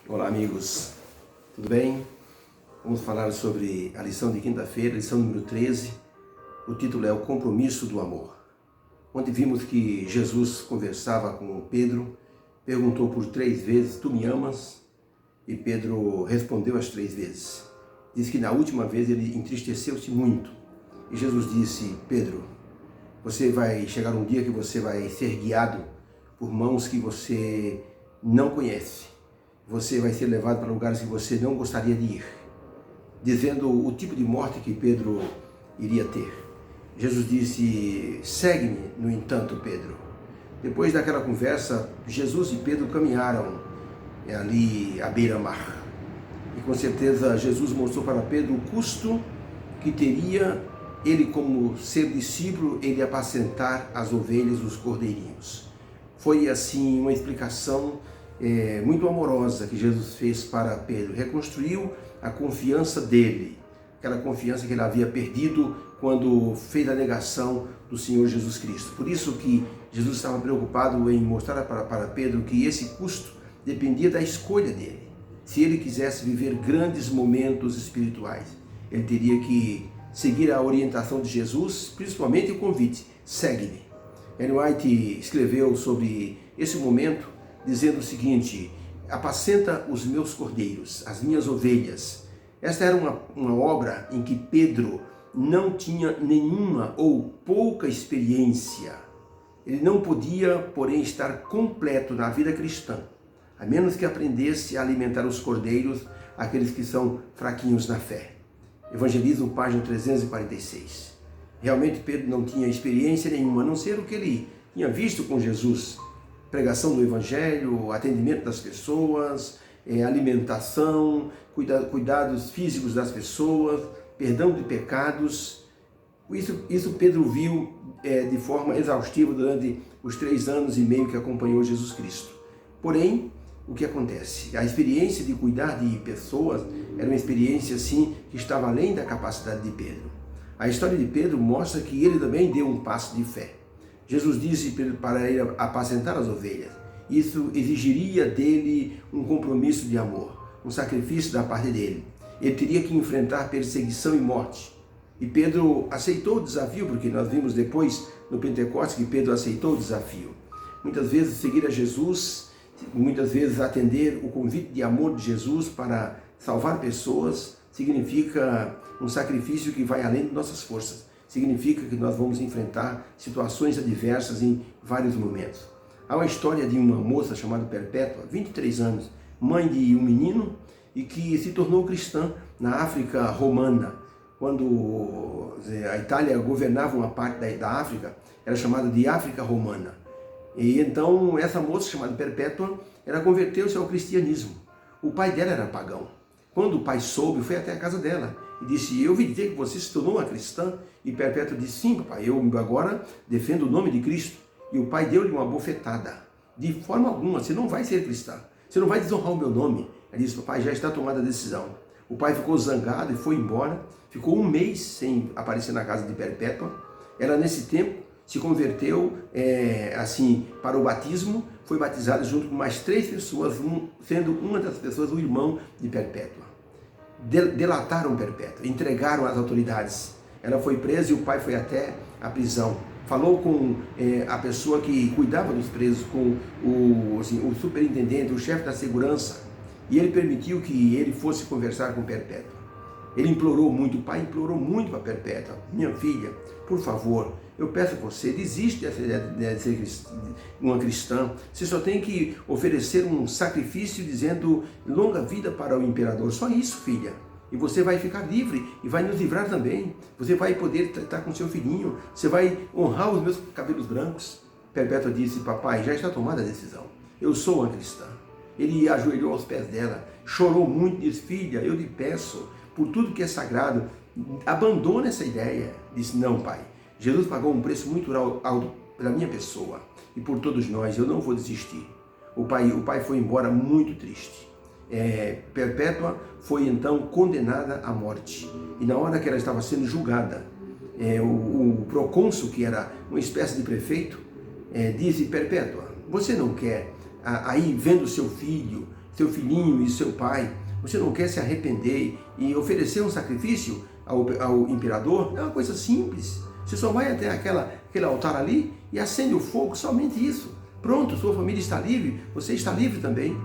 Olá amigos, tudo bem? Vamos falar sobre a lição de quinta-feira, lição número 13. O título é O Compromisso do Amor. Ontem vimos que Jesus conversava com Pedro, perguntou por 3 vezes, tu me amas? E Pedro respondeu as 3 vezes. Diz que na última vez ele entristeceu-se muito. E Jesus disse, Pedro, você vai chegar um dia que você vai ser guiado por mãos que você não conhece. Você vai ser levado para lugares que você não gostaria de ir, dizendo o tipo de morte que Pedro iria ter. Jesus disse, segue-me, no entanto, Pedro. Depois daquela conversa, Jesus e Pedro caminharam ali à beira-mar. E com certeza Jesus mostrou para Pedro o custo que teria ele como ser discípulo, ele apacentar as ovelhas, os cordeirinhos. Foi assim uma explicação muito amorosa que Jesus fez para Pedro, reconstruiu a confiança dele, aquela confiança que ele havia perdido quando fez a negação do Senhor Jesus Cristo. Por isso que Jesus estava preocupado em mostrar para Pedro que esse custo dependia da escolha dele. Se ele quisesse viver grandes momentos espirituais, ele teria que seguir a orientação de Jesus, principalmente o convite, segue-me. Ellen White escreveu sobre esse momento, dizendo o seguinte, apacenta os meus cordeiros, as minhas ovelhas. Esta era uma obra em que Pedro não tinha nenhuma ou pouca experiência. Ele não podia, porém, estar completo na vida cristã, a menos que aprendesse a alimentar os cordeiros, aqueles que são fraquinhos na fé. Evangelismo, página 346. Realmente Pedro não tinha experiência nenhuma, a não ser o que ele tinha visto com Jesus. Pregação do Evangelho, atendimento das pessoas, alimentação, cuidados físicos das pessoas, perdão de pecados. Isso Pedro viu de forma exaustiva durante os 3 anos e meio que acompanhou Jesus Cristo. Porém, o que acontece? A experiência de cuidar de pessoas era uma experiência assim que estava além da capacidade de Pedro. A história de Pedro mostra que ele também deu um passo de fé. Jesus disse para ele apacentar as ovelhas. Isso exigiria dele um compromisso de amor, um sacrifício da parte dele. Ele teria que enfrentar perseguição e morte. E Pedro aceitou o desafio, porque nós vimos depois no Pentecostes que Pedro aceitou o desafio. Muitas vezes seguir a Jesus, muitas vezes atender o convite de amor de Jesus para salvar pessoas, significa um sacrifício que vai além de nossas forças. Significa que nós vamos enfrentar situações adversas em vários momentos. Há uma história de uma moça chamada Perpétua, 23 anos, mãe de um menino e que se tornou cristã na África romana. Quando a Itália governava uma parte da África, era chamada de África Romana. E então essa moça chamada Perpétua, ela converteu-se ao cristianismo. O pai dela era pagão. Quando o pai soube, foi até a casa dela e disse, eu ouvi dizer que você se tornou uma cristã. E Perpétua disse, sim papai, eu agora defendo o nome de Cristo. E o pai deu-lhe uma bofetada. De forma alguma, você não vai ser cristã, você não vai desonrar o meu nome. Ela disse, papai, já está tomada a decisão. O pai ficou zangado e foi embora, ficou 1 mês sem aparecer na casa de Perpétua. Ela nesse tempo se converteu para o batismo, foi batizada junto com mais 3 pessoas, sendo uma das pessoas o irmão de Perpétua. Delataram Perpétua, entregaram às autoridades. Ela foi presa e o pai foi até a prisão. Falou com a pessoa que cuidava dos presos, com o superintendente, o chefe da segurança, e ele permitiu que ele fosse conversar com Perpétua. Ele implorou muito, o pai implorou muito para Perpétua, minha filha, por favor, eu peço a você, desiste dessa ideia de ser uma cristã, você só tem que oferecer um sacrifício dizendo longa vida para o imperador, só isso, filha. E você vai ficar livre e vai nos livrar também. Você vai poder estar com seu filhinho, você vai honrar os meus cabelos brancos. Perpétua disse, papai, já está tomada a decisão, eu sou uma cristã. Ele ajoelhou aos pés dela, chorou muito, disse, filha, eu lhe peço, por tudo que é sagrado, abandona essa ideia. Disse, não pai, Jesus pagou um preço muito alto pela minha pessoa e por todos nós, eu não vou desistir. O pai foi embora muito triste. Perpétua foi então condenada à morte. E na hora que ela estava sendo julgada, o procônsul, que era uma espécie de prefeito, disse, Perpétua, você não quer, aí vendo seu filho seu filhinho e seu pai, você não quer se arrepender e oferecer um sacrifício ao imperador? É uma coisa simples. Você só vai até aquele altar ali e acende o fogo, somente isso. Pronto, sua família está livre, você está livre também.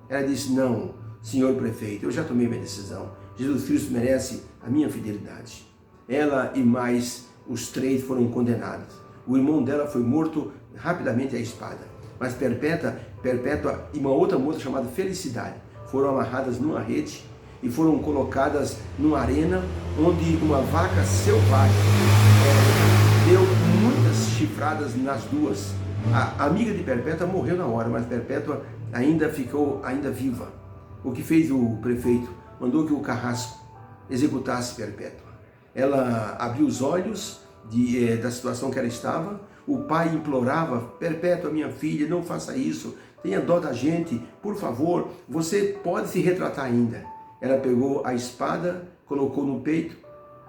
Ela disse, não, senhor prefeito, eu já tomei minha decisão. Jesus Cristo merece a minha fidelidade. Ela e mais os 3 foram condenados. O irmão dela foi morto rapidamente à espada. Mas Perpétua e uma outra moça chamada Felicidade foram amarradas numa rede e foram colocadas numa arena onde uma vaca selvagem deu muitas chifradas nas duas. A amiga de Perpétua morreu na hora, mas Perpétua ainda ficou viva. O que fez o prefeito? Mandou que o carrasco executasse Perpétua. Ela abriu os olhos da situação que ela estava. O pai implorava, Perpétua, minha filha, não faça isso, tenha dó da gente, por favor, você pode se retratar ainda. Ela pegou a espada, colocou no peito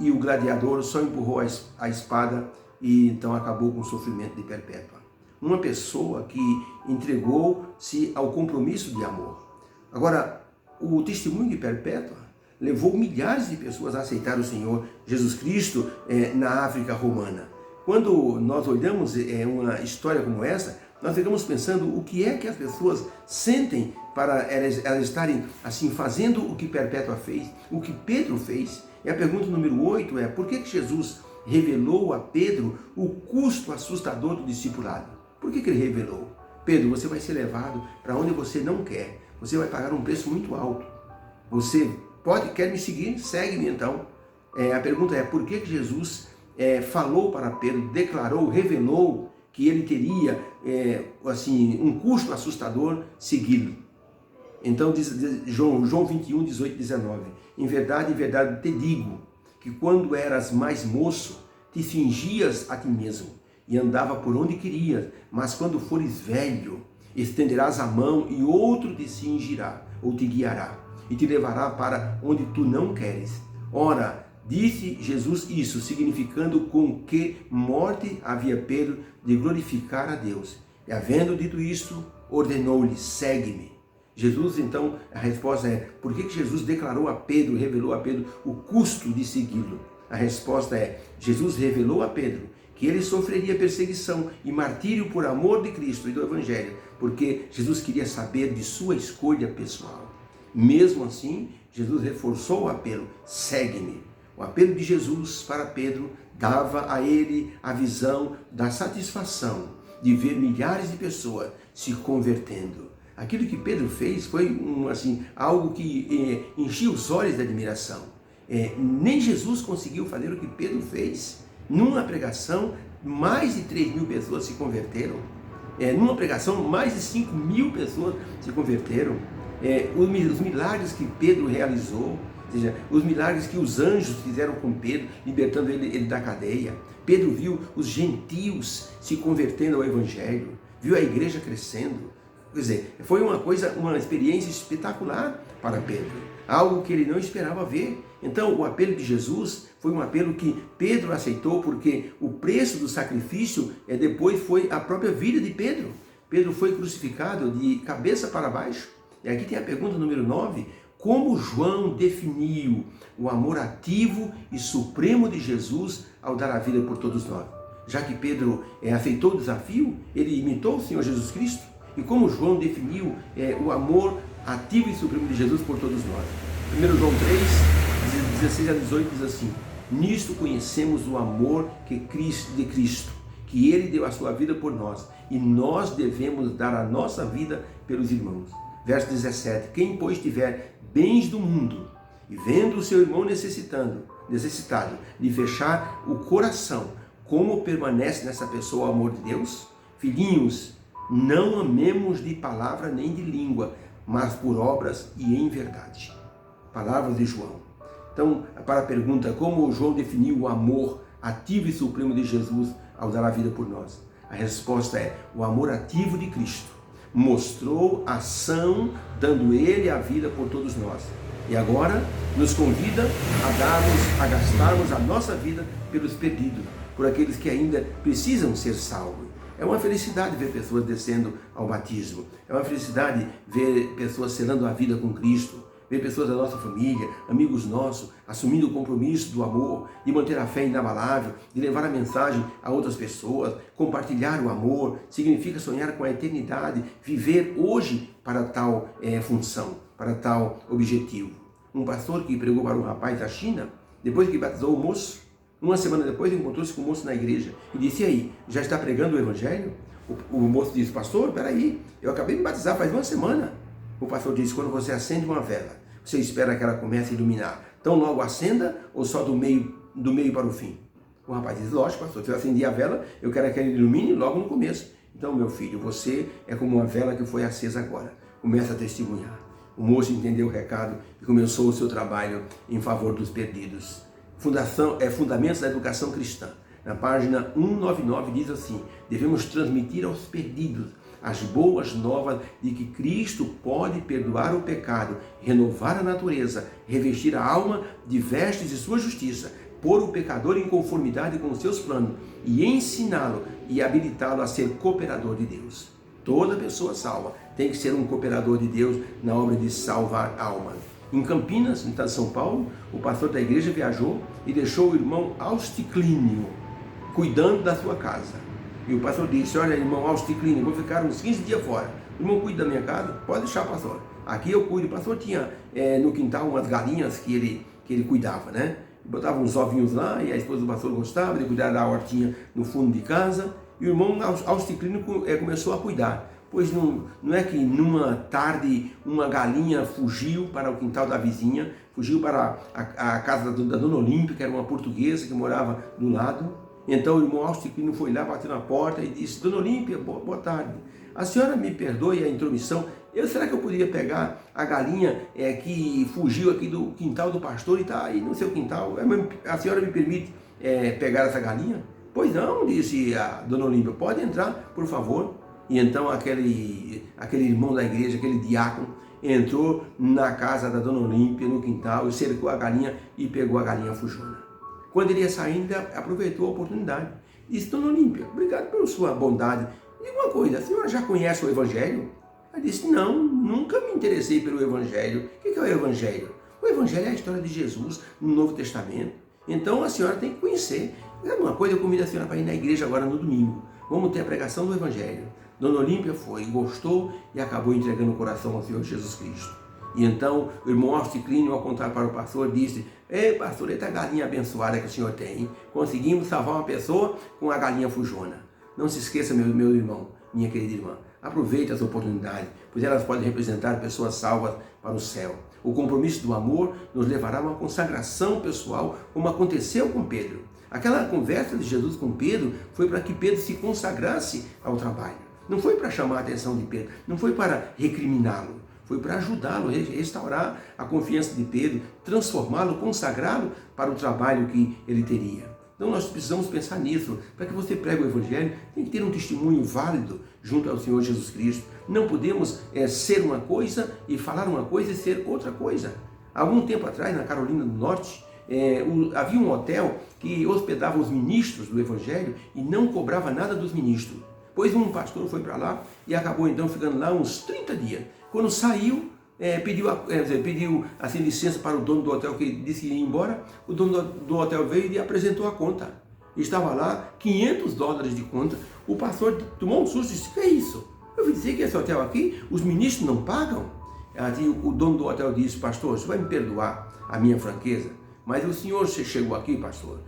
e o gladiador só empurrou a espada e então acabou com o sofrimento de Perpétua. Uma pessoa que entregou-se ao compromisso de amor. Agora, o testemunho de Perpétua levou milhares de pessoas a aceitar o Senhor Jesus Cristo na África romana. Quando nós olhamos uma história como essa, nós ficamos pensando o que é que as pessoas sentem para elas estarem assim fazendo o que Perpétua fez, o que Pedro fez. E a pergunta número 8 é, por que Jesus revelou a Pedro o custo assustador do discipulado? Por que ele revelou? Pedro, você vai ser levado para onde você não quer. Você vai pagar um preço muito alto. Você quer me seguir? Segue-me então. A pergunta é, por que Jesus falou para Pedro, declarou, revelou que ele teria um custo assustador segui-lo? Então diz João 21, 18, 19, em verdade, te digo, que quando eras mais moço, te fingias a ti mesmo e andava por onde querias, mas quando fores velho, estenderás a mão e outro te cingirá ou te guiará e te levará para onde tu não queres. Ora, disse Jesus isso, significando com que morte havia Pedro de glorificar a Deus. E havendo dito isto, ordenou-lhe, segue-me. Jesus, então, a resposta é, por que Jesus declarou a Pedro, revelou a Pedro o custo de segui-lo? A resposta é, Jesus revelou a Pedro que ele sofreria perseguição e martírio por amor de Cristo e do Evangelho, porque Jesus queria saber de sua escolha pessoal. Mesmo assim, Jesus reforçou o apelo, segue-me. O apelo de Jesus para Pedro dava a ele a visão da satisfação de ver milhares de pessoas se convertendo. Aquilo que Pedro fez foi algo que enchia os olhos de admiração. Nem Jesus conseguiu fazer o que Pedro fez. Numa pregação, mais de 3.000 pessoas se converteram. Numa pregação, mais de 5.000 pessoas se converteram. Os milagres que Pedro realizou, ou seja, os milagres que os anjos fizeram com Pedro, libertando ele da cadeia. Pedro viu os gentios se convertendo ao Evangelho, viu a igreja crescendo. Quer dizer, foi uma experiência espetacular para Pedro, algo que ele não esperava ver. Então, o apelo de Jesus foi um apelo que Pedro aceitou, porque o preço do sacrifício depois foi a própria vida de Pedro. Pedro foi crucificado de cabeça para baixo. E aqui tem a pergunta número 9, como João definiu o amor ativo e supremo de Jesus ao dar a vida por todos nós? Já que Pedro aceitou o desafio, ele imitou o Senhor Jesus Cristo. E como João definiu o amor ativo e supremo de Jesus por todos nós? 1 João 3, 16 a 18 diz assim, nisto conhecemos o amor de Cristo, que Ele deu a sua vida por nós, e nós devemos dar a nossa vida pelos irmãos. Verso 17, quem pois tiver bens do mundo, e vendo o seu irmão necessitado, de fechar o coração, como permanece nessa pessoa o amor de Deus? Filhinhos, não amemos de palavra nem de língua, mas por obras e em verdade. Palavras de João. Então, para a pergunta, como João definiu o amor ativo e supremo de Jesus ao dar a vida por nós? A resposta é, o amor ativo de Cristo mostrou ação, dando Ele a vida por todos nós. E agora nos convida a gastarmos a nossa vida pelos perdidos, por aqueles que ainda precisam ser salvos. É uma felicidade ver pessoas descendo ao batismo. É uma felicidade ver pessoas selando a vida com Cristo. Ver pessoas da nossa família, amigos nossos, assumindo o compromisso do amor, de manter a fé inabalável, de levar a mensagem a outras pessoas, compartilhar o amor, significa sonhar com a eternidade, viver hoje para tal função, para tal objetivo. Um pastor que pregou para um rapaz da China, depois que batizou o moço, uma semana depois encontrou-se com o moço na igreja e disse: e aí, já está pregando o evangelho? O moço disse: pastor, peraí, eu acabei de me batizar faz uma semana. O pastor disse: quando você acende uma vela, você espera que ela comece a iluminar, tão logo acenda ou só do meio para o fim? O rapaz disse: lógico, pastor, se eu acendi a vela, eu quero que ela ilumine logo no começo. Então, meu filho, você é como uma vela que foi acesa agora. Começa a testemunhar. O moço entendeu o recado e começou o seu trabalho em favor dos perdidos. Fundamentos da Educação Cristã. Na página 199 diz assim: devemos transmitir aos perdidos as boas novas de que Cristo pode perdoar o pecado, renovar a natureza, revestir a alma de vestes de sua justiça, pôr o pecador em conformidade com os seus planos e ensiná-lo e habilitá-lo a ser cooperador de Deus. Toda pessoa salva tem que ser um cooperador de Deus na obra de salvar almas. Em Campinas, no estado de São Paulo, o pastor da igreja viajou e deixou o irmão Austiclínio cuidando da sua casa. E o pastor disse: olha, irmão Austiclínio, vou ficar uns 15 dias fora. O irmão cuida da minha casa? Pode deixar, pastor. Aqui eu cuido. O pastor tinha no quintal umas galinhas que ele cuidava, né? Botava uns ovinhos lá e a esposa do pastor gostava de cuidar da hortinha no fundo de casa. E o irmão Austiclínio começou a cuidar. Pois não é que numa tarde uma galinha fugiu para o quintal da vizinha, fugiu para a casa da dona Olímpia, que era uma portuguesa que morava do lado. Então o irmão Austiclínio foi lá, bateu na porta e disse: dona Olímpia, boa tarde. A senhora me perdoe a intromissão, será que eu poderia pegar a galinha que fugiu aqui do quintal do pastor e está aí no seu quintal? A senhora me permite pegar essa galinha? Pois não, disse a dona Olímpia, pode entrar, por favor. E então aquele irmão da igreja, aquele diácono, entrou na casa da dona Olímpia, no quintal, e cercou a galinha e pegou a galinha fujona. Quando ele ia saindo, aproveitou a oportunidade. Disse: dona Olímpia, obrigado pela sua bondade. Diga uma coisa, a senhora já conhece o Evangelho? Ela disse: não, nunca me interessei pelo Evangelho. O que é o Evangelho? O Evangelho é a história de Jesus no Novo Testamento. Então a senhora tem que conhecer. Sabe uma coisa, eu convido a senhora para ir na igreja agora no domingo. Vamos ter a pregação do Evangelho. Dona Olímpia foi, gostou e acabou entregando o coração ao Senhor Jesus Cristo. E então o irmão Austiclínio, ao contar para o pastor, disse: ei, pastor, eita galinha abençoada que o senhor tem, hein? Conseguimos salvar uma pessoa com a galinha fujona. Não se esqueça, meu irmão, minha querida irmã, aproveite as oportunidades, pois elas podem representar pessoas salvas para o céu. O compromisso do amor nos levará a uma consagração pessoal, como aconteceu com Pedro. Aquela conversa de Jesus com Pedro foi para que Pedro se consagrasse ao trabalho. Não foi para chamar a atenção de Pedro, não foi para recriminá-lo, foi para ajudá-lo, restaurar a confiança de Pedro, transformá-lo, consagrá-lo para o trabalho que ele teria. Então nós precisamos pensar nisso. Para que você pregue o Evangelho, tem que ter um testemunho válido junto ao Senhor Jesus Cristo. Não podemos ser uma coisa e falar uma coisa e ser outra coisa. Há algum tempo atrás, na Carolina do Norte, havia um hotel que hospedava os ministros do Evangelho e não cobrava nada dos ministros. Pois um pastor foi para lá e acabou então ficando lá uns 30 dias. Quando saiu, pediu assim, licença para o dono do hotel, que disse que ia embora. O dono do hotel veio e apresentou a conta. Estava lá, $500 de conta. O pastor tomou um susto e disse: que é isso? Eu vim dizer que esse hotel aqui, os ministros não pagam? O dono do hotel disse: pastor, você vai me perdoar a minha franqueza? Mas o senhor chegou aqui, pastor,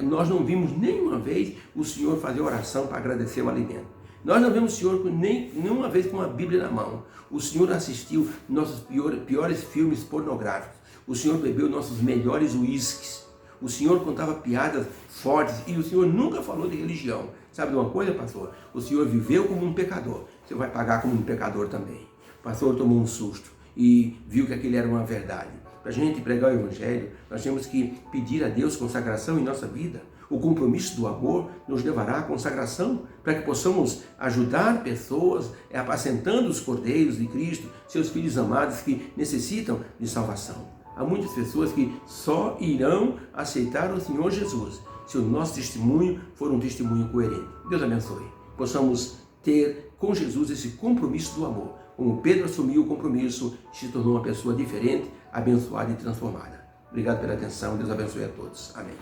nós não vimos nenhuma vez o senhor fazer oração para agradecer o alimento. Nós não vimos o senhor nenhuma vez com uma Bíblia na mão. O senhor assistiu nossos piores filmes pornográficos. O senhor bebeu nossos melhores uísques. O senhor contava piadas fortes e o senhor nunca falou de religião. Sabe de uma coisa, pastor? O senhor viveu como um pecador. Você vai pagar como um pecador também. O pastor tomou um susto e viu que aquilo era uma verdade. Para a gente pregar o Evangelho, nós temos que pedir a Deus consagração em nossa vida. O compromisso do amor nos levará à consagração, para que possamos ajudar pessoas apacentando os cordeiros de Cristo, seus filhos amados que necessitam de salvação. Há muitas pessoas que só irão aceitar o Senhor Jesus se o nosso testemunho for um testemunho coerente. Deus abençoe. possamos ter com Jesus esse compromisso do amor. Como Pedro assumiu o compromisso, se tornou uma pessoa diferente, abençoada e transformada. Obrigado pela atenção, Deus abençoe a todos. Amém.